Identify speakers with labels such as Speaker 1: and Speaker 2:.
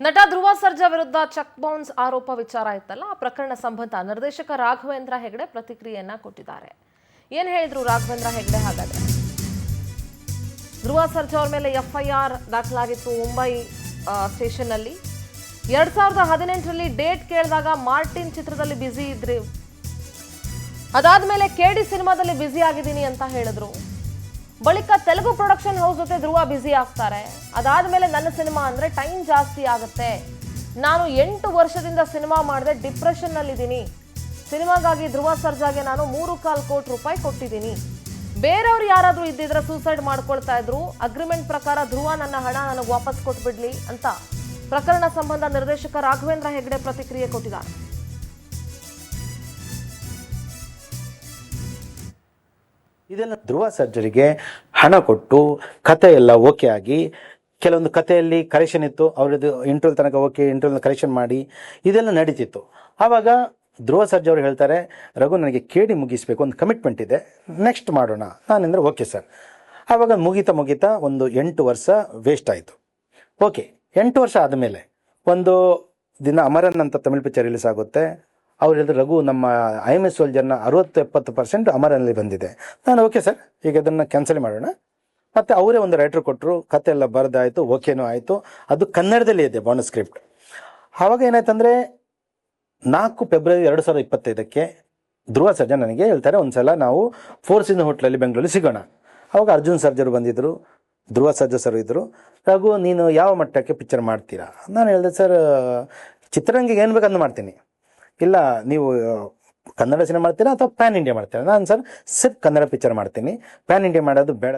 Speaker 1: ನಟ ಧ್ರುವ ಸರ್ಜಾ ವಿರುದ್ಧ check bounce ಆರೋಪ ವಿಚಾರ ಇತ್ತಲ್ಲ, ಆ ಪ್ರಕರಣ ಸಂಬಂಧ ನಿರ್ದೇಶಕ ರಾಘವೇಂದ್ರ ಹೆಗಡೆ ಪ್ರತಿಕ್ರಿಯೆಯನ್ನ ಕೊಟ್ಟಿದ್ದಾರೆ. ಏನ್ ಹೇಳಿದ್ರು ರಾಘವೇಂದ್ರ ಹೆಗಡೆ? ಹಾಗಾದ್ರೆ ಧ್ರುವ ಸರ್ಜಾ ಅವರ ಮೇಲೆ ಎಫ್ಐಆರ್ ದಾಖಲಾಗಿತ್ತು ಮುಂಬೈ ಸ್ಟೇಷನ್ ನಲ್ಲಿ. 2018ರಲ್ಲಿ ಡೇಟ್ ಕೇಳಿದಾಗ ಮಾರ್ಟಿನ್ ಚಿತ್ರದಲ್ಲಿ ಬ್ಯುಸಿ ಇದ್ರಿ, ಅದಾದ್ಮೇಲೆ ಕೆಡಿ ಸಿನಿಮಾದಲ್ಲಿ ಬ್ಯುಸಿ ಆಗಿದ್ದೀನಿ ಅಂತ ಹೇಳಿದ್ರು. ಬಳಿಕ ತೆಲುಗು ಪ್ರೊಡಕ್ಷನ್ ಹೌಸ್ ಜೊತೆ ಧ್ರುವ ಬ್ಯುಸಿ ಆಗ್ತಾರೆ. ಅದಾದ್ಮೇಲೆ ನನ್ನ ಸಿನಿಮಾ ಅಂದ್ರೆ ಟೈಮ್ ಜಾಸ್ತಿ ಆಗುತ್ತೆ, ನಾನು 8 ವರ್ಷದಿಂದ ಸಿನಿಮಾ ಮಾಡದೆ ಡಿಪ್ರೆಷನ್ ನಲ್ಲಿದ್ದೀನಿ, ಸಿನಿಮಾಗಾಗಿ ಧ್ರುವ ಸರ್ಜಾಗೆ ನಾನು 3.25 ಕೋಟಿ ರೂಪಾಯಿ ಕೊಟ್ಟಿದ್ದೀನಿ, ಬೇರೆಯವ್ರು ಯಾರಾದ್ರೂ ಇದ್ದಿದ್ರೆ ಸೂಸೈಡ್ ಮಾಡ್ಕೊಳ್ತಾ ಇದ್ರು, ಅಗ್ರಿಮೆಂಟ್ ಪ್ರಕಾರ ಧ್ರುವ ನನ್ನ ಹಣ ನನಗೆ ವಾಪಸ್ ಕೊಟ್ಬಿಡ್ಲಿ ಅಂತ ಪ್ರಕರಣ ಸಂಬಂಧ ನಿರ್ದೇಶಕ ರಾಘವೇಂದ್ರ ಹೆಗಡೆ ಪ್ರತಿಕ್ರಿಯೆ ಕೊಟ್ಟಿದ್ದಾರೆ.
Speaker 2: ಇದೆಲ್ಲ ಧ್ರುವ ಸರ್ಜರಿಗೆ ಹಣ ಕೊಟ್ಟು ಕತೆ ಎಲ್ಲ ಓಕೆ ಆಗಿ, ಕೆಲವೊಂದು ಕಥೆಯಲ್ಲಿ ಕರೆಕ್ಷನ್ ಇತ್ತು, ಅವ್ರದ್ದು ಇಂಟರ್ವ್ಯೂ ತನಕ ಓಕೆ, ಇಂಟರ್ವ್ಯೂ ಕರೆಕ್ಷನ್ ಮಾಡಿ ಇದೆಲ್ಲ ನಡೀತಿತ್ತು. ಆವಾಗ ಧ್ರುವ ಸರ್ಜಾ ಅವರು ಹೇಳ್ತಾರೆ, ರಘು ನನಗೆ ಕೇಳಿ ಮುಗಿಸ್ಬೇಕು, ಒಂದು ಕಮಿಟ್ಮೆಂಟ್ ಇದೆ, ನೆಕ್ಸ್ಟ್ ಮಾಡೋಣ. ನಾನೆಂದರೆ ಓಕೆ ಸರ್. ಆವಾಗ ಮುಗಿತಾ ಒಂದು 8 ವರ್ಷ ವೇಸ್ಟ್ ಆಯಿತು. ಓಕೆ, 8 ವರ್ಷ ಆದಮೇಲೆ ಒಂದು ದಿನ ಅಮರನ್ ಅಂತ ತಮಿಳ್ ಪಿಕ್ಚರ್ ರಿಲೀಸ್ ಆಗುತ್ತೆ. ಅವ್ರು ಹೇಳಿದ್ರು, ರಘು ನಮ್ಮ IMS ಸೋಲ್ಜರ್ನ 60-70% ಅಮರಲ್ಲಿ ಬಂದಿದೆ. ನಾನು ಓಕೆ ಸರ್, ಈಗ ಅದನ್ನು ಕ್ಯಾನ್ಸಲ್ ಮಾಡೋಣ. ಮತ್ತು ಅವರೇ ಒಂದು ರೈಟರ್ ಕೊಟ್ಟರು, ಕತೆ ಎಲ್ಲ ಬರೆದಾಯಿತು, ಓಕೆನೂ ಆಯಿತು. ಅದು ಕನ್ನಡದಲ್ಲಿ ಇದೆ ಬೋನಸ್ ಸ್ಕ್ರಿಪ್ಟ್. ಆವಾಗ ಏನಾಯ್ತಂದರೆ 4 ಫೆಬ್ರವರಿ 2025ಕ್ಕೆ ಧ್ರುವ ಸರ್ಜಾ ನನಗೆ ಹೇಳ್ತಾರೆ, ಒಂದು ಸಲ ನಾವು 4 ಸೀಸನ್ ಹೋಟ್ಲಲ್ಲಿ ಬೆಂಗಳೂರಲ್ಲಿ ಸಿಗೋಣ. ಆವಾಗ ಅರ್ಜುನ್ ಸರ್ಜರು ಬಂದಿದ್ದರು, ಧ್ರುವ ಸರ್ಜಾ ಸರ್ ಇದ್ದರು. ರಘು ನೀನು ಯಾವ ಮಟ್ಟಕ್ಕೆ ಪಿಕ್ಚರ್ ಮಾಡ್ತೀರಾ? ನಾನು ಹೇಳಿದೆ, ಸರ್ ಚಿತ್ರರಂಗಿಗೆ ಏನು ಬೇಕಂದು ಮಾಡ್ತೀನಿ, ಇಲ್ಲ ನೀವು ಕನ್ನಡ ಸಿನಿಮಾ ಮಾಡ್ತೀರಾ ಅಥವಾ ಪ್ಯಾನ್ ಇಂಡಿಯಾ ಮಾಡ್ತೀರಾ? ನಾನು ಸರ್ ಕನ್ನಡ ಪಿಕ್ಚರ್ ಮಾಡ್ತೀನಿ, ಪ್ಯಾನ್ ಇಂಡಿಯಾ ಮಾಡೋದು ಬೇಡ.